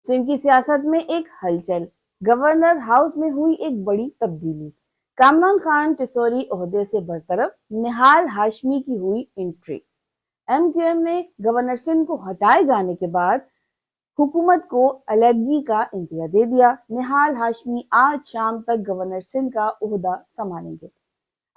सिंध की सियासत में एक हलचल, गवर्नर हाउस में हुई एक बड़ी तब्दीली। कामरान खान टिसोरी ओहदे से बरतरफ, निहाल हाशमी की हुई एंट्री। एमक्यूएम ने गवर्नर सिंध को हटाए जाने के बाद हुकूमत को अलहदगी का इंतजार दे दिया। निहाल हाशमी आज शाम तक गवर्नर सिंध का ओहदा संभालेंगे।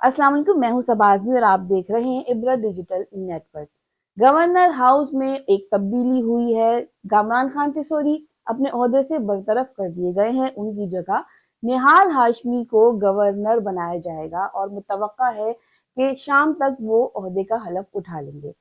अस्सलाम वालेकुम, मैं हूं सबा आजमी और आप देख रहे हैं इबरत डिजिटल नेटवर्क। गवर्नर हाउस में एक तब्दीली हुई है। कामरान खान टिसोरी अपने ओहदे से बरतरफ कर दिए गए हैं। उनकी जगह निहाल हाशमी को गवर्नर बनाया जाएगा और मुतवक्का है कि शाम तक वो ओहदे का हलफ उठा लेंगे।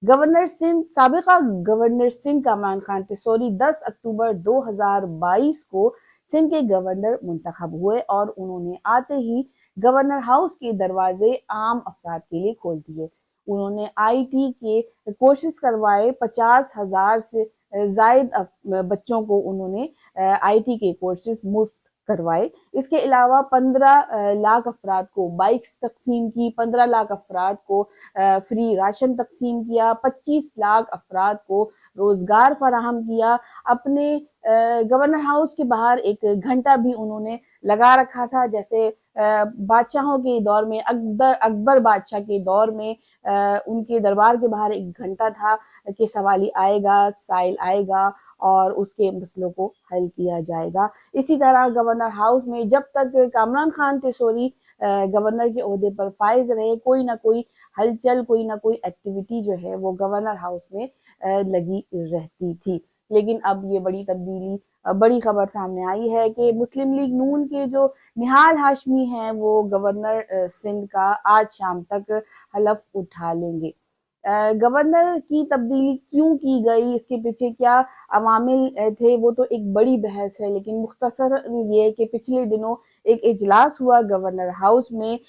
साबिका गवर्नर सिंध कामरान खान टिसोरी 10 अक्टूबर 2022 को सिंध के गवर्नर मुंतखब हुए और उन्होंने आते ही गवर्नर हाउस के दरवाजे आम अफराद के लिए खोल दिए। उन्होंने आईटी के कोर्सेज करवाए। 50,000 से जायद बच्चों को उन्होंने आईटी के कोर्सेज मुफ्त करवाए। इसके अलावा 15 लाख अफराद को बाइक्स तकसीम की, 15 लाख अफराद को फ्री राशन तकसीम किया, 25 लाख अफराद को रोजगार फराहम किया। अपने गवर्नर हाउस के बाहर एक घंटा भी उन्होंने लगा रखा था, जैसे बादशाहों के दौर में, अकबर बादशाह के दौर में उनके दरबार के बाहर एक घंटा था कि सवाली आएगा, साइल आएगा और उसके मसलों को हल किया जाएगा। इसी तरह गवर्नर हाउस में जब तक कामरान खान टिसोरी गवर्नर के ओहदे पर फाइज रहे, कोई ना कोई हलचल, कोई ना कोई एक्टिविटी जो है वो गवर्नर हाउस में लगी रहती थी। लेकिन अब ये बड़ी तब्दीली, बड़ी खबर सामने आई है कि मुस्लिम लीग नून के जो निहाल हाशमी हैं वो गवर्नर सिंध का आज शाम तक हलफ उठा लेंगे। गवर्नर की तब्दीली क्यों की गई, इसके पीछे क्या अवामिल थे, वो तो एक बड़ी बहस है। लेकिन मुख्तसर ये कि पिछले दिनों एक इजलास हुआ गवर्नर हाउस में,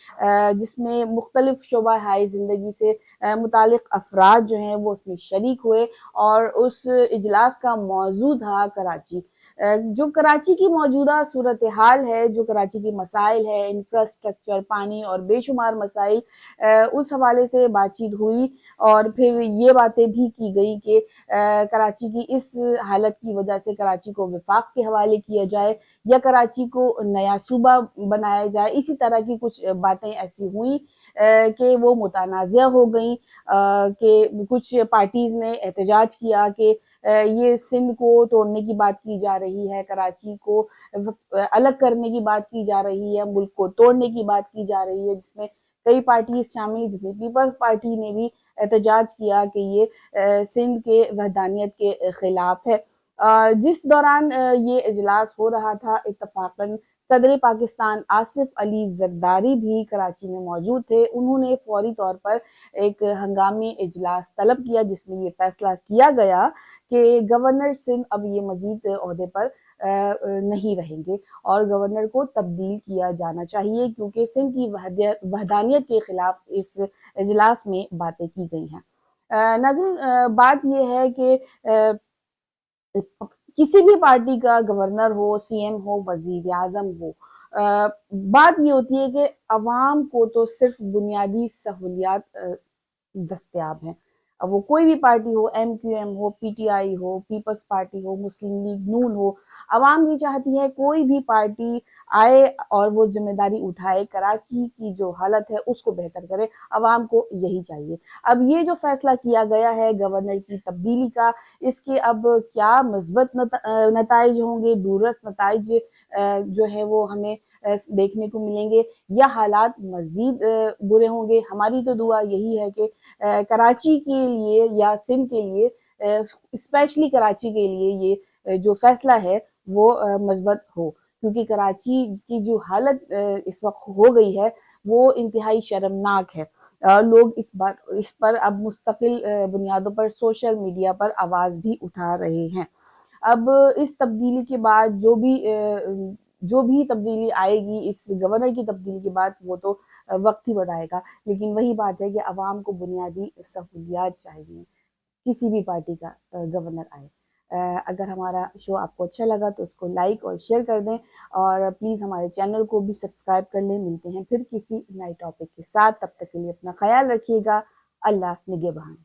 जिसमें मुख्तलिफ शोबा हाई जिंदगी से मुतालिक अफराद जो हैं वो उसमें शरीक हुए और उस इजलास का मौजू था कराची। जो कराची की मौजूदा सूरत हाल है, जो कराची की मसाइल है, इंफ्रास्ट्रक्चर, पानी और बेशुमार मसाइल, उस हवाले से बातचीत हुई और फिर ये बातें भी की गई कि कराची की इस हालत की वजह से कराची को विफाक के हवाले किया जाए या कराची को नया सूबा बनाया जाए। इसी तरह की कुछ बातें ऐसी हुई कि वो मुतनाज़िया हो गई, कि कुछ पार्टीज ने एहतजाज किया कि ये सिंध को तोड़ने की बात की जा रही है, कराची को अलग करने की बात की जा रही है, मुल्क को तोड़ने की बात की जा रही है, जिसमें कई पार्टी शामिल, जिसमें पीपल्स पार्टी ने भी एहतजाज किया कि ये सिंध के वहदानियत के खिलाफ है। जिस दौरान ये इजलास हो रहा था, इत्तफाकन सदर पाकिस्तान आसिफ अली जरदारी भी कराची में मौजूद थे। उन्होंने फौरी तौर पर एक हंगामी इजलास तलब किया जिसमें ये फैसला किया गया कि गवर्नर सिंध अब ये मजीद ओहदे पर नहीं रहेंगे और गवर्नर को तब्दील किया जाना चाहिए, क्योंकि सिंध की वहदानियत के खिलाफ इस इजलास में बातें की गई हैं। नाज़रीन, बात यह है कि किसी भी पार्टी का गवर्नर हो, सीएम हो, वजीर आजम हो, बात ये होती है कि अवाम को तो सिर्फ बुनियादी सहूलियात दस्तयाब हैं। अब वो कोई भी पार्टी हो, एमक्यूएम हो, पीटीआई हो, पीपल्स पार्टी हो, मुस्लिम लीग नून हो, अवाम ये चाहती है कोई भी पार्टी आए और वो जिम्मेदारी उठाए, कराची की जो हालत है उसको बेहतर करे। अवाम को यही चाहिए। अब ये जो फैसला किया गया है गवर्नर की तब्दीली का, इसके अब क्या मुस्बत नताइज होंगे, दूररस नताइज जो है वो हमें देखने को मिलेंगे या हालात मजीद बुरे होंगे। हमारी तो दुआ यही है कि कराची के लिए या सिंध के लिए, स्पेशली कराची के लिए ये जो फैसला है वो मस्बत हो, क्योंकि कराची की जो हालत इस वक्त हो गई है वो इंतहाई शर्मनाक है। लोग इस पर अब मुस्तकिल बुनियादों पर सोशल मीडिया पर आवाज़ भी उठा रहे हैं। अब इस तब्दीली के बाद जो भी तब्दीली आएगी, इस गवर्नर की तब्दीली के बाद, वो तो वक्त ही बताएगा। लेकिन वही बात है कि अवाम को बुनियादी सहूलियात चाहिए, किसी भी पार्टी का गवर्नर आए। अगर हमारा शो आपको अच्छा लगा तो उसको लाइक और शेयर कर दें और प्लीज़ हमारे चैनल को भी सब्सक्राइब कर लें। मिलते हैं फिर किसी नए टॉपिक के साथ, तब तक के लिए अपना ख्याल रखिएगा। अल्लाह निगहबान।